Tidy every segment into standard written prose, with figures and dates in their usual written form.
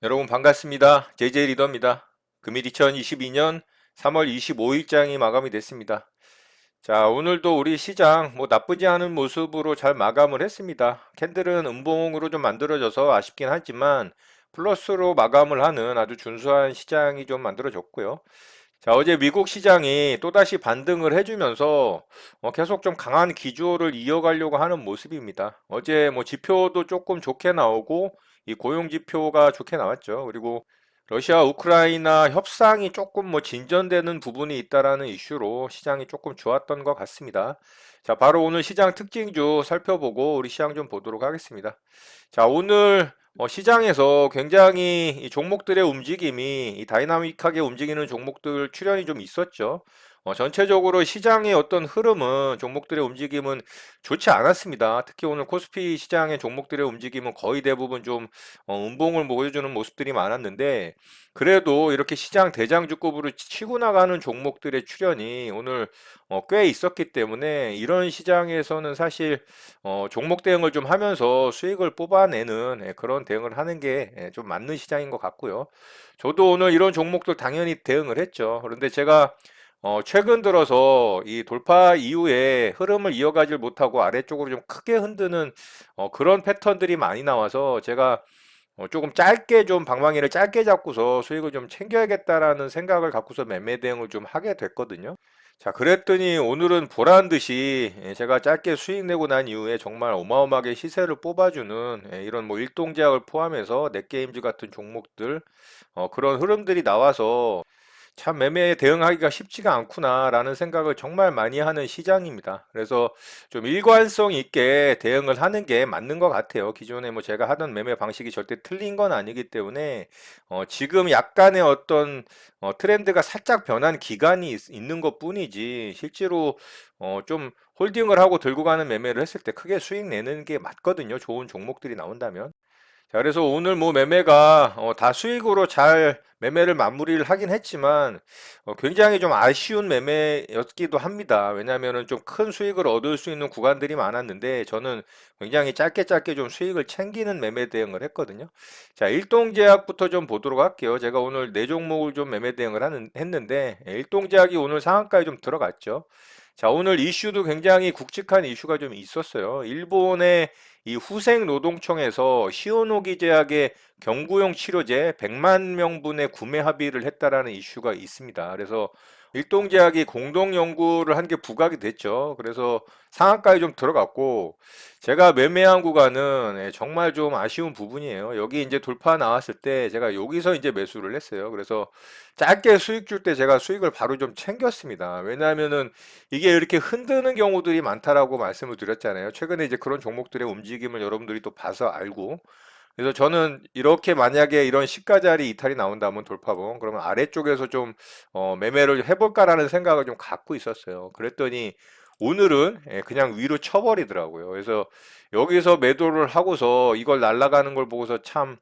여러분 반갑습니다. JJ 리더입니다. 금일 2022년 3월 25일장이 마감이 됐습니다. 자, 오늘도 우리 시장 나쁘지 않은 모습으로 잘 마감을 했습니다. 캔들은 음봉으로 좀 만들어져서 아쉽긴 하지만 플러스로 마감을 하는 아주 준수한 시장이 좀 만들어졌고요. 자, 어제 미국 시장이 또다시 반등을 해주면서 계속 좀 강한 기조를 이어가려고 하는 모습입니다. 어제 지표도 조금 좋게 나오고 이 고용 지표가 좋게 나왔죠. 그리고 러시아 우크라이나 협상이 조금 진전되는 부분이 있다라는 이슈로 시장이 조금 좋았던 것 같습니다. 자, 바로 오늘 시장 특징주 살펴보고 우리 시장 좀 보도록 하겠습니다. 자, 오늘 시장에서 굉장히 이 종목들의 움직임이 이 다이나믹하게 움직이는 종목들 출현이 좀 있었죠. 전체적으로 시장의 어떤 흐름은 종목들의 움직임은 좋지 않았습니다. 특히 오늘 코스피 시장의 종목들의 움직임은 거의 대부분 좀 음봉을 보여주는 모습들이 많았는데 그래도 이렇게 시장 대장주급으로 치고 나가는 종목들의 출현이 오늘 꽤 있었기 때문에 이런 시장에서는 사실 종목 대응을 좀 하면서 수익을 뽑아내는 그런 대응을 하는 게 좀 맞는 시장인 것 같고요. 저도 오늘 이런 종목들 당연히 대응을 했죠. 그런데 제가 최근 들어서 이 돌파 이후에 흐름을 이어가질 못하고 아래쪽으로 좀 크게 흔드는 그런 패턴들이 많이 나와서 제가 조금 짧게 좀 방망이를 짧게 잡고서 수익을 좀 챙겨야겠다라는 생각을 갖고서 매매 대응을 좀 하게 됐거든요. 자, 그랬더니 오늘은 보란 듯이 제가 짧게 수익 내고 난 이후에 정말 어마어마하게 시세를 뽑아주는 이런 일동제약을 포함해서 넷게임즈 같은 종목들 그런 흐름들이 나와서 참 매매에 대응하기가 쉽지가 않구나라는 생각을 정말 많이 하는 시장입니다. 그래서 좀 일관성 있게 대응을 하는 게 맞는 것 같아요. 기존에 제가 하던 매매 방식이 절대 틀린 건 아니기 때문에 지금 약간의 어떤 트렌드가 살짝 변한 기간이 있는 것 뿐이지 실제로 좀 홀딩을 하고 들고 가는 매매를 했을 때 크게 수익 내는 게 맞거든요. 좋은 종목들이 나온다면. 자, 그래서 오늘 매매가 다 수익으로 잘 매매를 마무리를 하긴 했지만 굉장히 좀 아쉬운 매매였기도 합니다. 왜냐하면은 좀 큰 수익을 얻을 수 있는 구간들이 많았는데 저는 굉장히 짧게 짧게 좀 수익을 챙기는 매매 대응을 했거든요. 자, 일동제약부터 좀 보도록 할게요. 제가 오늘 네 종목을 좀 매매 대응을 했는데 일동제약이 오늘 상한가에 좀 들어갔죠. 자, 오늘 이슈도 굉장히 굵직한 이슈가 좀 있었어요. 일본의 이 후생노동청에서 시오노기 제약의 경구용 치료제 100만 명분의 구매 합의를 했다라는 이슈가 있습니다. 그래서 일동제약이 공동 연구를 한 게 부각이 됐죠. 그래서 상한가에 좀 들어갔고 제가 매매한 구간은 정말 좀 아쉬운 부분이에요. 여기 이제 돌파 나왔을 때 제가 여기서 이제 매수를 했어요. 그래서 짧게 수익 줄 때 제가 수익을 바로 좀 챙겼습니다. 왜냐하면은 이게 이렇게 흔드는 경우들이 많다라고 말씀을 드렸잖아요. 최근에 이제 그런 종목들의 움직임을 여러분들이 또 봐서 알고. 그래서 저는 이렇게 만약에 이런 시가자리 이탈이 나온다면 돌파봉, 그러면 아래쪽에서 좀 매매를 해볼까라는 생각을 좀 갖고 있었어요. 그랬더니 오늘은 그냥 위로 쳐버리더라고요. 그래서 여기서 매도를 하고서 이걸 날아가는 걸 보고서 참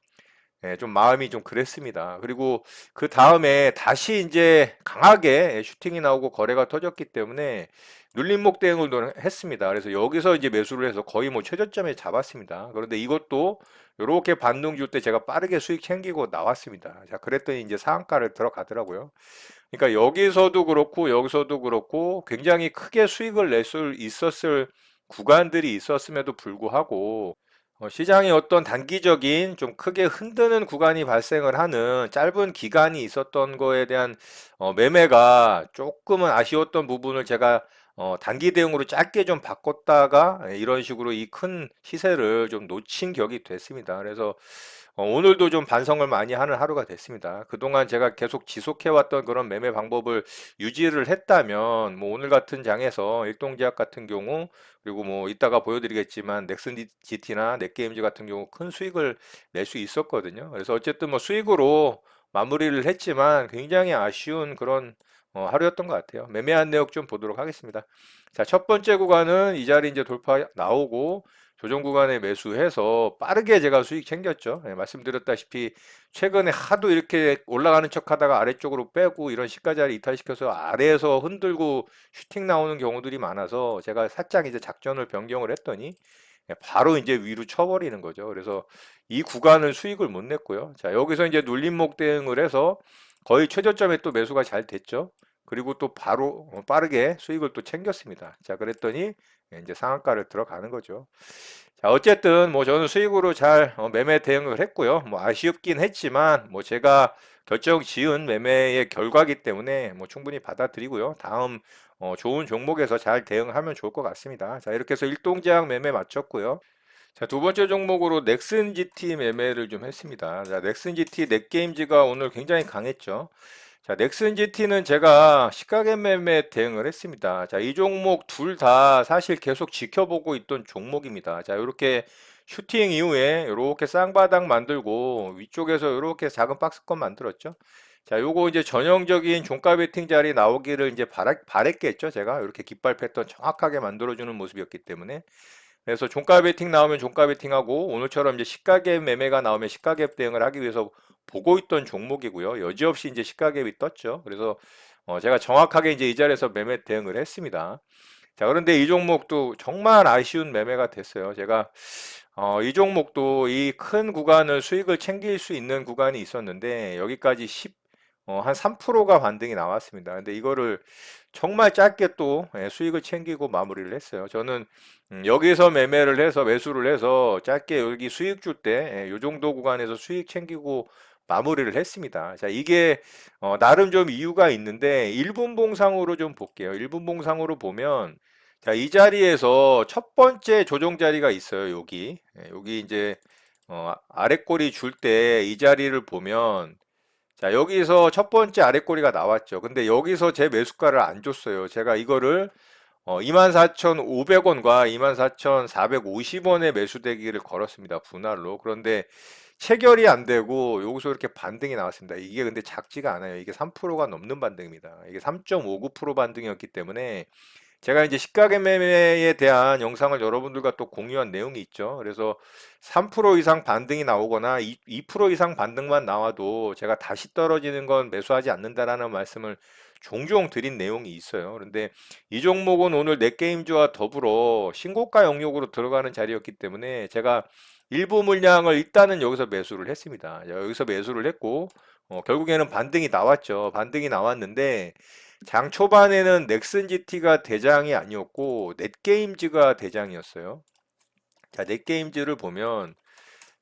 좀 마음이 좀 그랬습니다. 그리고 그 다음에 다시 이제 강하게 슈팅이 나오고 거래가 터졌기 때문에 눌림목 대응을 했습니다. 그래서 여기서 이제 매수를 해서 거의 최저점에 잡았습니다. 그런데 이것도 이렇게 반등 줄 때 제가 빠르게 수익 챙기고 나왔습니다. 자, 그랬더니 이제 상한가를 들어가더라고요. 그러니까 여기서도 그렇고 여기서도 그렇고 굉장히 크게 수익을 낼 수 있었을 구간들이 있었음에도 불구하고 시장이 어떤 단기적인 좀 크게 흔드는 구간이 발생을 하는 짧은 기간이 있었던 거에 대한 매매가 조금은 아쉬웠던 부분을 제가 단기 대응으로 짧게 좀 바꿨다가 이런 식으로 이 큰 시세를 좀 놓친 격이 됐습니다. 그래서 오늘도 좀 반성을 많이 하는 하루가 됐습니다. 그동안 제가 계속 지속해왔던 그런 매매 방법을 유지를 했다면 오늘 같은 장에서 일동제약 같은 경우 그리고 이따가 보여드리겠지만 넥슨 GT나 넷게임즈 같은 경우 큰 수익을 낼 수 있었거든요. 그래서 어쨌든 수익으로 마무리를 했지만 굉장히 아쉬운 그런 하루였던 것 같아요. 매매한 내역 좀 보도록 하겠습니다. 자, 첫 번째 구간은 이 자리 이제 돌파 나오고 조정 구간에 매수해서 빠르게 제가 수익 챙겼죠. 말씀드렸다시피 최근에 하도 이렇게 올라가는 척 하다가 아래쪽으로 빼고 이런 시가자리 이탈시켜서 아래에서 흔들고 슈팅 나오는 경우들이 많아서 제가 살짝 이제 작전을 변경을 했더니 바로 이제 위로 쳐버리는 거죠. 그래서 이 구간을 수익을 못 냈고요. 자, 여기서 이제 눌림목 대응을 해서 거의 최저점에 또 매수가 잘 됐죠. 그리고 또 바로 빠르게 수익을 또 챙겼습니다. 자, 그랬더니 이제 상한가를 들어가는 거죠. 자, 어쨌든 뭐 저는 수익으로 잘 매매 대응을 했고요. 뭐 아쉽긴 했지만 뭐 제가 결정 지은 매매의 결과기 때문에 뭐 충분히 받아들이고요. 다음 좋은 종목에서 잘 대응하면 좋을 것 같습니다. 자, 이렇게 해서 일동제약 매매 마쳤고요. 자, 두 번째 종목으로 넥슨 GT 매매를 좀 했습니다. 자, 넥슨 GT 넷게임즈가 오늘 굉장히 강했죠. 자, 넥슨 GT는 제가 시가get 매매 대응을 했습니다. 자, 이 종목 둘 다 사실 계속 지켜보고 있던 종목입니다. 자, 이렇게 슈팅 이후에 이렇게 쌍바닥 만들고 위쪽에서 이렇게 작은 박스권 만들었죠. 자, 요거 이제 전형적인 종가 베팅 자리 나오기를 이제 바랬겠죠. 제가 이렇게 깃발 패턴 정확하게 만들어주는 모습이었기 때문에. 그래서 종가 베팅 나오면 종가 베팅하고 오늘처럼 이제 시가갭 매매가 나오면 시가갭 대응을 하기 위해서 보고 있던 종목이고요. 여지없이 이제 시가갭이 떴죠. 그래서 제가 정확하게 이제 이 자리에서 매매 대응을 했습니다. 자, 그런데 이 종목도 정말 아쉬운 매매가 됐어요. 제가 이 종목도 이 큰 구간을 수익을 챙길 수 있는 구간이 있었는데 여기까지 한 3%가 반등이 나왔습니다. 근데 이거를 정말 짧게 또 수익을 챙기고 마무리를 했어요. 저는 여기서 매매를 해서 매수를 해서 짧게 여기 수익 줄 때 이 정도 구간에서 수익 챙기고 마무리를 했습니다. 자, 이게 나름 좀 이유가 있는데 1분 봉상으로 좀 볼게요. 1분 봉상으로 보면 자, 이 자리에서 첫 번째 조정 자리가 있어요. 여기 이제 아래 꼬리 줄 때 이 자리를 보면 자, 여기서 첫 번째 아래 꼬리가 나왔죠. 근데 여기서 제 매수가를 안 줬어요. 제가 이거를 24,500원과 24,450원의 매수대기를 걸었습니다. 분할로. 그런데 체결이 안 되고 여기서 이렇게 반등이 나왔습니다. 이게 근데 작지가 않아요. 이게 3%가 넘는 반등입니다. 이게 3.59% 반등이었기 때문에 제가 이제 시가gen 매매에 대한 영상을 여러분들과 또 공유한 내용이 있죠. 그래서 3% 이상 반등이 나오거나 2% 이상 반등만 나와도 제가 다시 떨어지는 건 매수하지 않는다라는 말씀을 종종 드린 내용이 있어요. 그런데 이 종목은 오늘 넷게임즈와 더불어 신고가 영역으로 들어가는 자리였기 때문에 제가 일부 물량을 일단은 여기서 매수를 했습니다. 여기서 매수를 했고 결국에는 반등이 나왔죠. 반등이 나왔는데 장 초반에는 넥슨 GT가 대장이 아니었고 넷게임즈가 대장이었어요. 자, 넷게임즈를 보면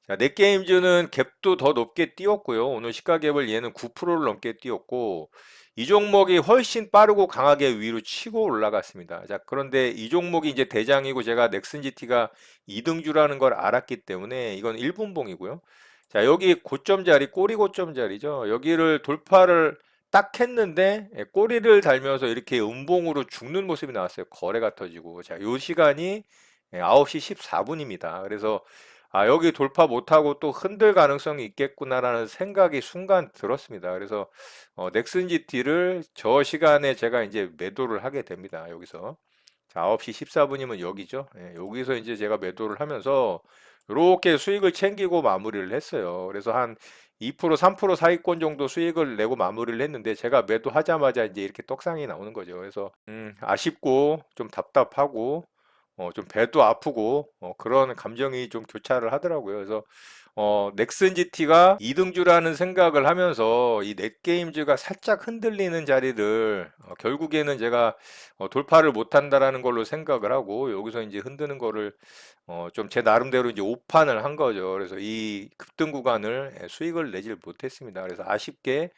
자, 넷게임즈는 갭도 더 높게 띄웠고요. 오늘 시가갭을 얘는 9%를 넘게 띄웠고 이 종목이 훨씬 빠르고 강하게 위로 치고 올라갔습니다. 자, 그런데 이 종목이 이제 대장이고 제가 넥슨 GT가 2등주라는 걸 알았기 때문에 이건 1분봉이고요. 자, 여기 고점 자리, 꼬리 고점 자리죠. 여기를 돌파를 딱 했는데 꼬리를 달면서 이렇게 음봉으로 죽는 모습이 나왔어요. 거래가 터지고. 자, 요 시간이 9시 14분입니다. 그래서 여기 돌파 못하고 또 흔들 가능성이 있겠구나라는 생각이 순간 들었습니다. 그래서 넥슨 GT를 저 시간에 제가 이제 매도를 하게 됩니다. 여기서. 자, 9시 14분이면 여기죠. 여기서 이제 제가 매도를 하면서 이렇게 수익을 챙기고 마무리를 했어요. 그래서 한 2%, 3% 사이권 정도 수익을 내고 마무리를 했는데 제가 매도하자마자 이제 이렇게 떡상이 나오는 거죠. 그래서 아쉽고 좀 답답하고 좀 배도 아프고 그런 감정이 좀 교차를 하더라고요. 그래서 넥슨 GT가 2등주라는 생각을 하면서 이 넷게임즈가 살짝 흔들리는 자리를 결국에는 제가 돌파를 못한다라는 걸로 생각을 하고 여기서 이제 흔드는 거를 좀 제 나름대로 이제 오판을 한 거죠. 그래서 이 급등 구간을 수익을 내질 못했습니다. 그래서 아쉽게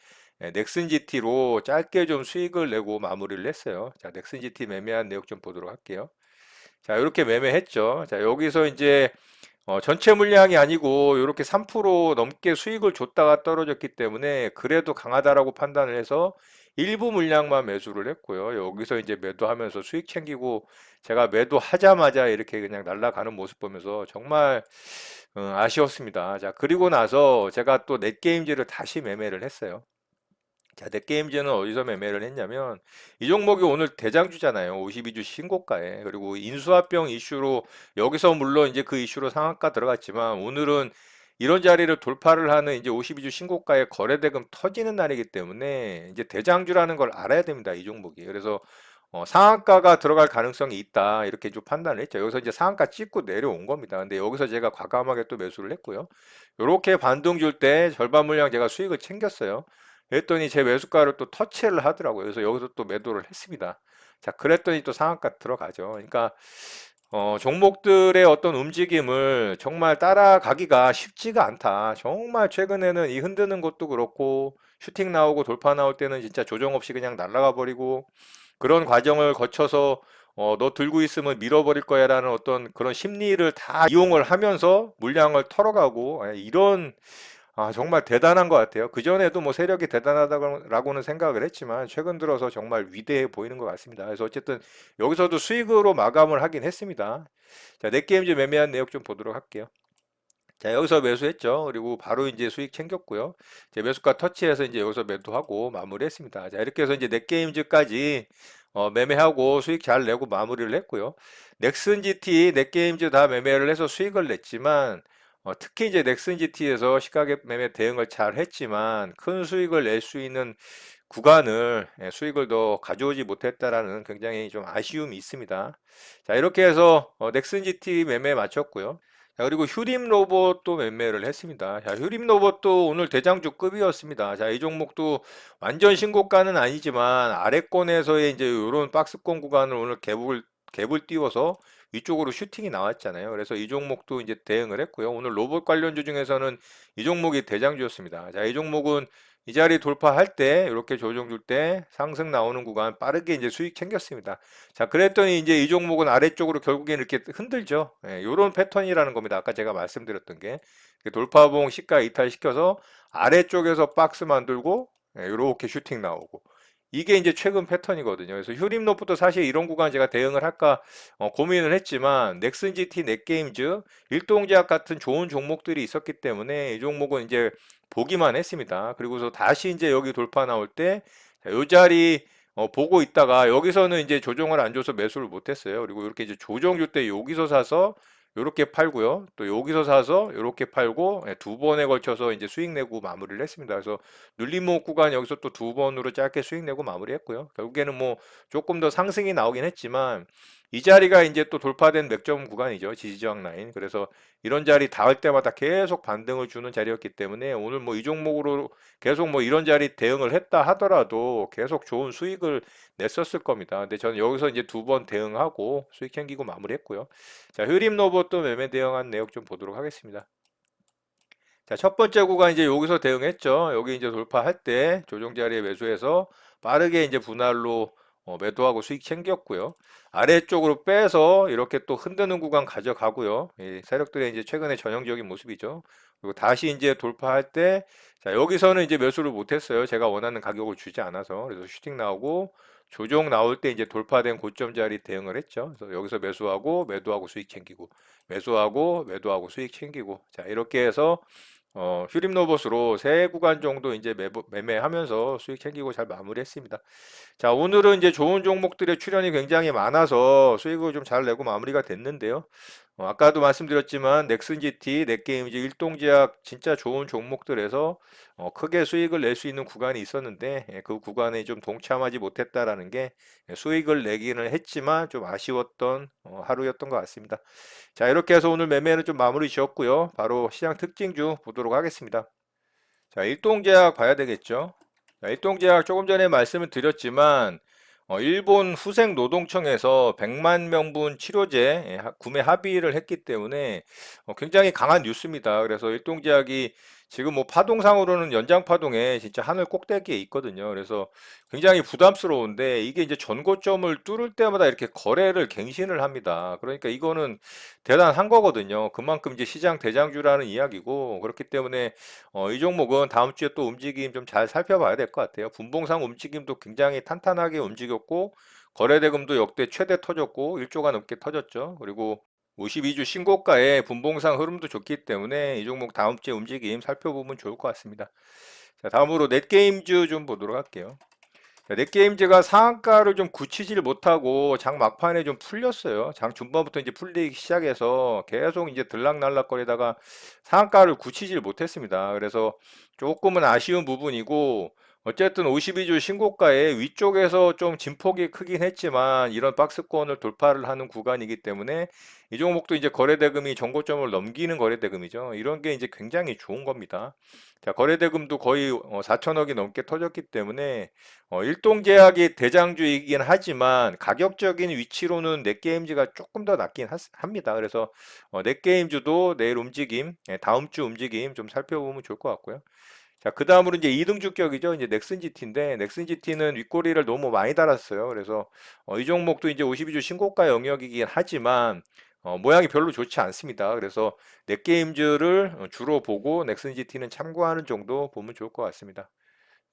넥슨 GT로 짧게 좀 수익을 내고 마무리를 했어요. 자, 넥슨 GT 매매한 내용 좀 보도록 할게요. 자, 이렇게 매매했죠. 자, 여기서 이제 전체 물량이 아니고 이렇게 3% 넘게 수익을 줬다가 떨어졌기 때문에 그래도 강하다라고 판단을 해서 일부 물량만 매수를 했고요. 여기서 이제 매도하면서 수익 챙기고 제가 매도하자마자 이렇게 그냥 날아가는 모습 보면서 정말 아쉬웠습니다. 자, 그리고 나서 제가 또 넷게임즈를 다시 매매를 했어요. 자, 넷게임즈는 어디서 매매를 했냐면 이 종목이 오늘 대장주잖아요. 52주 신고가에. 그리고 인수합병 이슈로 여기서 물론 이제 그 이슈로 상한가 들어갔지만 오늘은 이런 자리를 돌파를 하는 이제 52주 신고가에 거래대금 터지는 날이기 때문에 이제 대장주라는 걸 알아야 됩니다. 이 종목이. 그래서 상한가가 들어갈 가능성이 있다. 이렇게 좀 판단을 했죠. 여기서 이제 상한가 찍고 내려온 겁니다. 근데 여기서 제가 과감하게 또 매수를 했고요. 이렇게 반등 줄 때 절반 물량 제가 수익을 챙겼어요. 그랬더니 제 매수가를 또 터치를 하더라고요. 그래서 여기서 또 매도를 했습니다. 자, 그랬더니 또 상한가 들어가죠. 그러니까 종목들의 어떤 움직임을 정말 따라가기가 쉽지가 않다. 정말 최근에는 이 흔드는 것도 그렇고 슈팅 나오고 돌파 나올 때는 진짜 조정 없이 그냥 날아가 버리고 그런 과정을 거쳐서 너 들고 있으면 밀어버릴 거야라는 어떤 그런 심리를 다 이용을 하면서 물량을 털어가고 이런 정말 대단한 것 같아요. 그전에도 뭐 세력이 대단하다고는 생각을 했지만 최근 들어서 정말 위대해 보이는 것 같습니다. 그래서 어쨌든 여기서도 수익으로 마감을 하긴 했습니다. 자, 넷게임즈 매매한 내역 좀 보도록 할게요. 자, 여기서 매수했죠. 그리고 바로 이제 수익 챙겼고요. 제 매수가 터치해서 이제 여기서 매도하고 마무리했습니다. 자, 이렇게 해서 이제 넷게임즈까지 매매하고 수익 잘 내고 마무리를 했고요. 넥슨 GT, 넷게임즈 다 매매를 해서 수익을 냈지만 특히 이제 넥슨 GT에서 시가격 매매 대응을 잘 했지만 큰 수익을 낼 수 있는 구간을 수익을 더 가져오지 못했다라는 굉장히 좀 아쉬움이 있습니다. 자, 이렇게 해서 넥슨 GT 매매 마쳤고요. 자, 그리고 휴림 로봇도 매매를 했습니다. 자, 휴림 로봇도 오늘 대장주급이었습니다. 자, 이 종목도 완전 신고가는 아니지만 아래권에서의 이제 이런 박스권 구간을 오늘 갭을 띄워서 위쪽으로 슈팅이 나왔잖아요. 그래서 이 종목도 이제 대응을 했고요. 오늘 로봇 관련주 중에서는 이 종목이 대장주였습니다. 자, 이 종목은 이 자리 돌파할 때 이렇게 조정 줄 때 상승 나오는 구간 빠르게 이제 수익 챙겼습니다. 자, 그랬더니 이제 이 종목은 아래쪽으로 결국엔 이렇게 흔들죠. 예, 요런 패턴이라는 겁니다. 아까 제가 말씀드렸던 게 돌파봉 시가 이탈시켜서 아래쪽에서 박스 만들고 이렇게 슈팅 나오고 이게 이제 최근 패턴이거든요. 그래서 휴림노프도 사실 이런 구간 제가 대응을 할까 고민을 했지만 넥슨 GT, 넷게임즈, 일동제약 같은 좋은 종목들이 있었기 때문에 이 종목은 이제 보기만 했습니다. 그리고서 다시 이제 여기 돌파 나올 때 이 자리 보고 있다가 여기서는 이제 조정을 안 줘서 매수를 못 했어요. 그리고 이렇게 이제 조정 줄 때 여기서 사서 이렇게 팔고요. 또 여기서 사서 이렇게 팔고 두 번에 걸쳐서 이제 수익 내고 마무리를 했습니다. 그래서 눌림목 구간 여기서 또 두 번으로 짧게 수익 내고 마무리했고요. 결국에는 뭐 조금 더 상승이 나오긴 했지만 이 자리가 이제 또 돌파된 맥점 구간이죠. 지지저항 라인. 그래서 이런 자리 닿을 때마다 계속 반등을 주는 자리였기 때문에 오늘 뭐 이 종목으로 계속 뭐 이런 자리 대응을 했다 하더라도 계속 좋은 수익을 냈었을 겁니다. 근데 저는 여기서 이제 두 번 대응하고 수익 챙기고 마무리했고요. 자, 흐림 로봇도 매매 대응한 내역 좀 보도록 하겠습니다. 자, 첫 번째 구간 이제 여기서 대응했죠. 여기 이제 돌파할 때 조정 자리에 매수해서 빠르게 이제 분할로 매도하고 수익 챙겼고요. 아래쪽으로 빼서 이렇게 또 흔드는 구간 가져가고요. 이 세력들의 이제 최근의 전형적인 모습이죠. 그리고 다시 이제 돌파할 때, 자, 여기서는 이제 매수를 못했어요. 제가 원하는 가격을 주지 않아서. 그래서 슈팅 나오고 조정 나올 때 이제 돌파된 고점 자리 대응을 했죠. 그래서 여기서 매수하고 매도하고 수익 챙기고 매수하고 매도하고 수익 챙기고 자, 이렇게 해서 휴림 로봇으로 세 구간 정도 이제 매매하면서 수익 챙기고 잘 마무리했습니다. 자, 오늘은 이제 좋은 종목들의 출현이 굉장히 많아서 수익을 좀 잘 내고 마무리가 됐는데요. 아까도 말씀드렸지만 넥슨 GT, 넷게임즈, 일동제약 진짜 좋은 종목들에서 크게 수익을 낼 수 있는 구간이 있었는데 그 구간에 좀 동참하지 못했다라는 게 수익을 내기는 했지만 좀 아쉬웠던 하루였던 것 같습니다. 자, 이렇게 해서 오늘 매매는 좀 마무리 지었고요. 바로 시장 특징주 보도록 하겠습니다. 자, 일동제약 봐야 되겠죠. 자, 일동제약 조금 전에 말씀을 드렸지만 일본 후생노동청에서 100만 명분 치료제 구매 합의를 했기 때문에 굉장히 강한 뉴스입니다. 그래서 일동제약이 지금 뭐 파동상으로는 연장 파동에 진짜 하늘 꼭대기에 있거든요. 그래서 굉장히 부담스러운데 이게 이제 전고점을 뚫을 때마다 이렇게 거래를 갱신을 합니다. 그러니까 이거는 대단한 거거든요. 그만큼 이제 시장 대장주라는 이야기고 그렇기 때문에 이 종목은 다음 주에 또 움직임 좀 잘 살펴봐야 될 것 같아요. 분봉상 움직임도 굉장히 탄탄하게 움직였고 거래대금도 역대 최대 터졌고 1조가 넘게 터졌죠. 그리고 52주 신고가의 분봉상 흐름도 좋기 때문에 이 종목 다음 주에 움직임 살펴보면 좋을 것 같습니다. 자, 다음으로 넷게임즈 좀 보도록 할게요. 넷게임즈가 상한가를 좀 굳히질 못하고 장 막판에 좀 풀렸어요. 장 중반부터 이제 풀리기 시작해서 계속 이제 들락날락거리다가 상한가를 굳히질 못했습니다. 그래서 조금은 아쉬운 부분이고 어쨌든 52주 신고가의 위쪽에서 좀 진폭이 크긴 했지만 이런 박스권을 돌파를 하는 구간이기 때문에 이 종목도 이제 거래대금이 정고점을 넘기는 거래대금이죠. 이런 게 이제 굉장히 좋은 겁니다. 자, 거래대금도 거의 4천억이 넘게 터졌기 때문에 일동제약이 대장주이긴 하지만 가격적인 위치로는 넷게임즈가 조금 더 낫긴 합니다. 그래서 넷게임즈도 내일 움직임, 다음 주 움직임 좀 살펴보면 좋을 것 같고요. 자, 그 다음으로 이제 2등 주격이죠. 이제 넥슨 GT인데, 넥슨 GT는 윗꼬리를 너무 많이 달았어요. 그래서, 이 종목도 이제 52주 신고가 영역이긴 하지만, 모양이 별로 좋지 않습니다. 그래서, 넷게임즈를 주로 보고, 넥슨 GT는 참고하는 정도 보면 좋을 것 같습니다.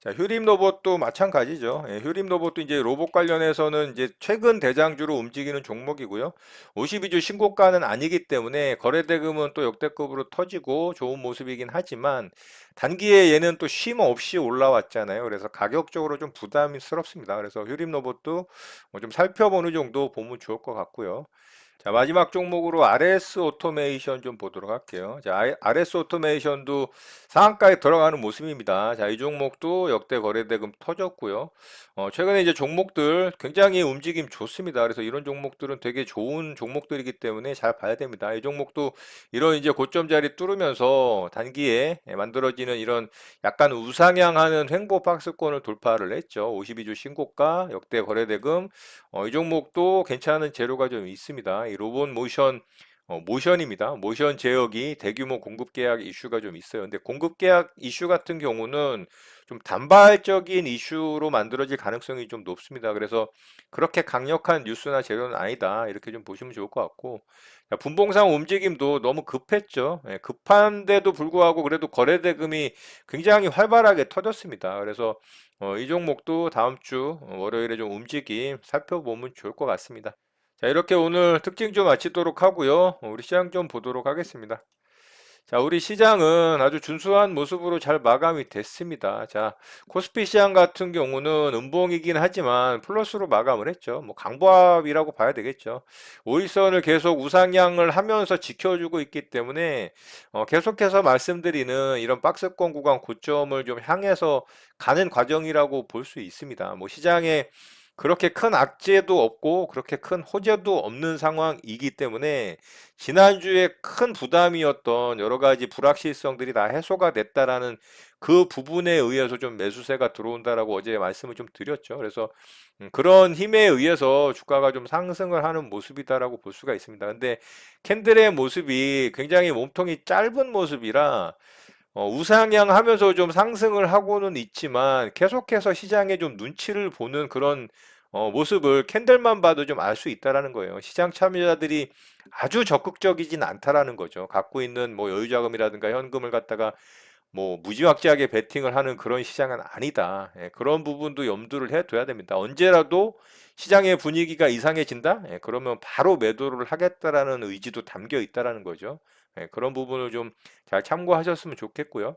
자, 휴림 로봇도 마찬가지죠. 예, 휴림 로봇도 이제 로봇 관련해서는 이제 최근 대장주로 움직이는 종목이고요. 52주 신고가는 아니기 때문에 거래대금은 또 역대급으로 터지고 좋은 모습이긴 하지만 단기에 얘는 또 쉼 없이 올라왔잖아요. 그래서 가격적으로 좀 부담스럽습니다. 그래서 휴림 로봇도 뭐좀 살펴보는 정도 보면 좋을 것 같고요. 자, 마지막 종목으로 RS 오토메이션 좀 보도록 할게요. 자, RS 오토메이션도 상한가에 들어가는 모습입니다. 자, 이 종목도 역대 거래대금 터졌고요. 최근에 이제 종목들 굉장히 움직임 좋습니다. 그래서 이런 종목들은 되게 좋은 종목들이기 때문에 잘 봐야 됩니다. 이 종목도 이런 이제 고점 자리 뚫으면서 단기에 만들어지는 이런 약간 우상향하는 횡보 박스권을 돌파를 했죠. 52주 신고가, 역대 거래대금, 이 종목도 괜찮은 재료가 좀 있습니다. 이 로봇 모션, 모션입니다. 모션 제어기 대규모 공급 계약 이슈가 좀 있어요. 근데 공급 계약 이슈 같은 경우는 좀 단발적인 이슈로 만들어질 가능성이 좀 높습니다. 그래서 그렇게 강력한 뉴스나 재료는 아니다. 이렇게 좀 보시면 좋을 것 같고. 자, 분봉상 움직임도 너무 급했죠. 예, 급한데도 불구하고 그래도 거래대금이 굉장히 활발하게 터졌습니다. 그래서 이 종목도 다음 주 월요일에 좀 움직임 살펴보면 좋을 것 같습니다. 자, 이렇게 오늘 특징 좀 마치도록 하고요. 우리 시장 좀 보도록 하겠습니다. 자, 우리 시장은 아주 준수한 모습으로 잘 마감이 됐습니다. 자, 코스피 시장 같은 경우는 음봉이긴 하지만 플러스로 마감을 했죠. 뭐 강보합이라고 봐야 되겠죠. 5일선을 계속 우상향을 하면서 지켜주고 있기 때문에 계속해서 말씀드리는 이런 박스권 구간 고점을 좀 향해서 가는 과정이라고 볼 수 있습니다. 뭐 시장에 그렇게 큰 악재도 없고 그렇게 큰 호재도 없는 상황이기 때문에 지난주에 큰 부담이었던 여러 가지 불확실성들이 다 해소가 됐다라는 그 부분에 의해서 좀 매수세가 들어온다라고 어제 말씀을 좀 드렸죠. 그래서 그런 힘에 의해서 주가가 좀 상승을 하는 모습이다라고 볼 수가 있습니다. 근데 캔들의 모습이 굉장히 몸통이 짧은 모습이라 우상향 하면서 좀 상승을 하고는 있지만 계속해서 시장에 좀 눈치를 보는 그런 모습을 캔들만 봐도 좀 알 수 있다라는 거예요. 시장 참여자들이 아주 적극적이진 않다라는 거죠. 갖고 있는 뭐 여유자금이라든가 현금을 갖다가 뭐 무지막지하게 베팅을 하는 그런 시장은 아니다. 예, 그런 부분도 염두를 해둬야 됩니다. 언제라도 시장의 분위기가 이상해진다? 예, 그러면 바로 매도를 하겠다라는 의지도 담겨 있다라는 거죠. 예, 그런 부분을 좀 잘 참고하셨으면 좋겠고요.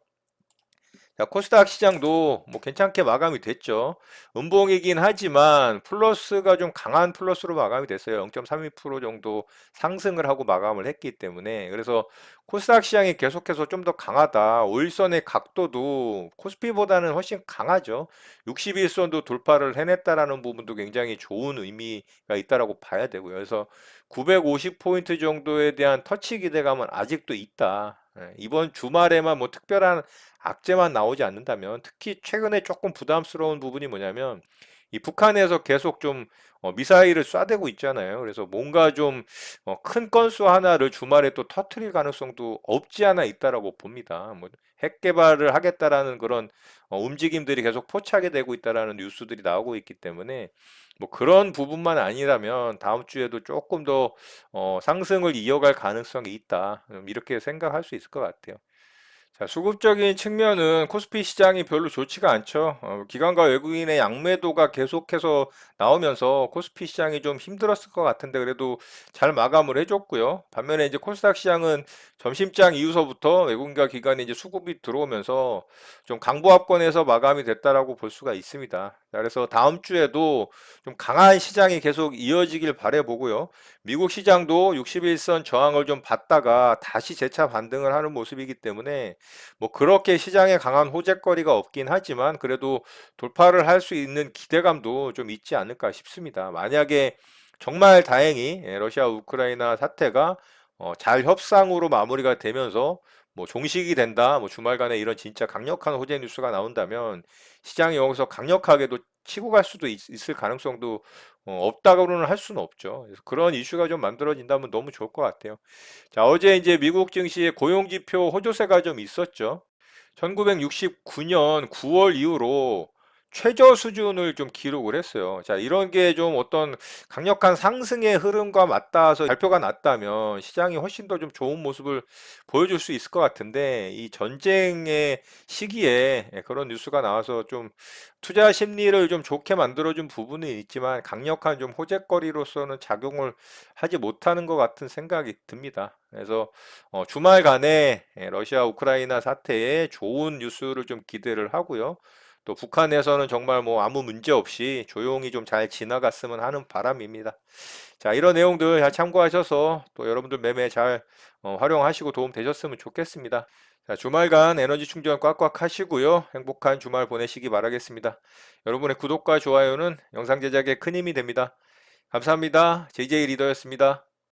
자, 코스닥 시장도 뭐 괜찮게 마감이 됐죠. 음봉이긴 하지만 플러스가 좀 강한 플러스로 마감이 됐어요. 0.32% 정도 상승을 하고 마감을 했기 때문에 그래서 코스닥 시장이 계속해서 좀 더 강하다. 5일선의 각도도 코스피보다는 훨씬 강하죠. 61선도 돌파를 해냈다라는 부분도 굉장히 좋은 의미가 있다라고 봐야 되고요. 그래서 950포인트 정도에 대한 터치 기대감은 아직도 있다. 예, 이번 주말에만 뭐 특별한 악재만 나오지 않는다면 특히 최근에 조금 부담스러운 부분이 뭐냐면 이 북한에서 계속 좀 미사일을 쏴대고 있잖아요. 그래서 뭔가 좀 큰 건수 하나를 주말에 또 터트릴 가능성도 없지 않아 있다라고 봅니다. 뭐 핵 개발을 하겠다라는 그런 움직임들이 계속 포착이 되고 있다라는 뉴스들이 나오고 있기 때문에 뭐 그런 부분만 아니라면 다음 주에도 조금 더 상승을 이어갈 가능성이 있다. 이렇게 생각할 수 있을 것 같아요. 자, 수급적인 측면은 코스피 시장이 별로 좋지가 않죠. 기관과 외국인의 양매도가 계속해서 나오면서 코스피 시장이 좀 힘들었을 것 같은데 그래도 잘 마감을 해줬고요. 반면에 이제 코스닥 시장은 점심장 이후서부터 외국인과 기관이 이제 수급이 들어오면서 좀 강보합권에서 마감이 됐다라고 볼 수가 있습니다. 그래서 다음 주에도 좀 강한 시장이 계속 이어지길 바라보고요. 미국 시장도 61선 저항을 좀 받다가 다시 재차 반등을 하는 모습이기 때문에 뭐 그렇게 시장에 강한 호재거리가 없긴 하지만 그래도 돌파를 할 수 있는 기대감도 좀 있지 않을까 싶습니다. 만약에 정말 다행히 러시아 우크라이나 사태가 잘 협상으로 마무리가 되면서 뭐 종식이 된다, 뭐 주말간에 이런 진짜 강력한 호재 뉴스가 나온다면 시장이 여기서 강력하게도 치고 갈 수도 있을 가능성도 없다고는 할 수는 없죠. 그래서 그런 이슈가 좀 만들어진다면 너무 좋을 것 같아요. 자, 어제 이제 미국 증시의 고용지표 호조세가 좀 있었죠. 1969년 9월 이후로 최저 수준을 좀 기록을 했어요. 자, 이런 게 좀 어떤 강력한 상승의 흐름과 맞닿아서 발표가 났다면 시장이 훨씬 더 좀 좋은 모습을 보여줄 수 있을 것 같은데 이 전쟁의 시기에 그런 뉴스가 나와서 좀 투자 심리를 좀 좋게 만들어준 부분은 있지만 강력한 좀 호재거리로서는 작용을 하지 못하는 것 같은 생각이 듭니다. 그래서 주말간에 러시아 우크라이나 사태에 좋은 뉴스를 좀 기대를 하고요. 또 북한에서는 정말 뭐 아무 문제 없이 조용히 좀 잘 지나갔으면 하는 바람입니다. 자, 이런 내용들 잘 참고하셔서 또 여러분들 매매 잘 활용하시고 도움 되셨으면 좋겠습니다. 자, 주말간 에너지 충전 꽉꽉 하시고요. 행복한 주말 보내시기 바라겠습니다. 여러분의 구독과 좋아요는 영상 제작에 큰 힘이 됩니다. 감사합니다. JJ 리더였습니다.